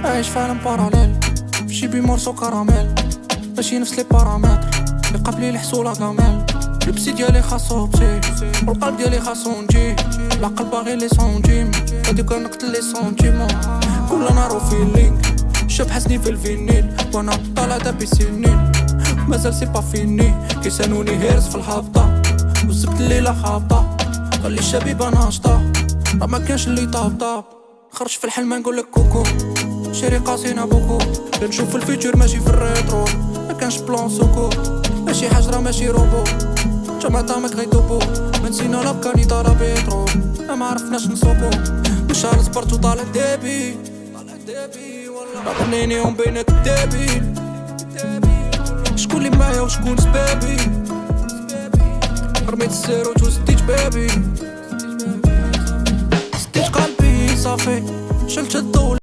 عايش في عالم باراليل فشي بمورسو كراميل ماشي نفس لي بارامتر اللي قبلي الحصولة كامل. البسي ديالي خاصو بسي والقلب ديالي خاصو نجي العقل باغي لي سونتيم غادي كنقتل لي سونتيمون كل نهار فيلينغ شاب حسني في الفينيل وانا طالع دابي سنين مازال سي با فيني كيسانوني هيرس في الهابطة والزبط الليلة خابطة خلي الشبيبة ناشطة راه مكانش اللي طابطاب خرج في الحلم نقولك كوكو شيري قاسينا بوكو نشوف الفيتشر ماشي في الريترو مكانش بلان سوكو ماشي حجرة ماشي روبو جمع طعمك غيدوبو ما نسينا لا بكاني طالع بيترو ما عرفناش نسوقو مش على سبرت وطالع ديبي والله غنينيهم بين كدابين شكون اللي معايا وشكون سبابي رميت السيروت وسديت بابي سديت قلبي صافي شلت الضو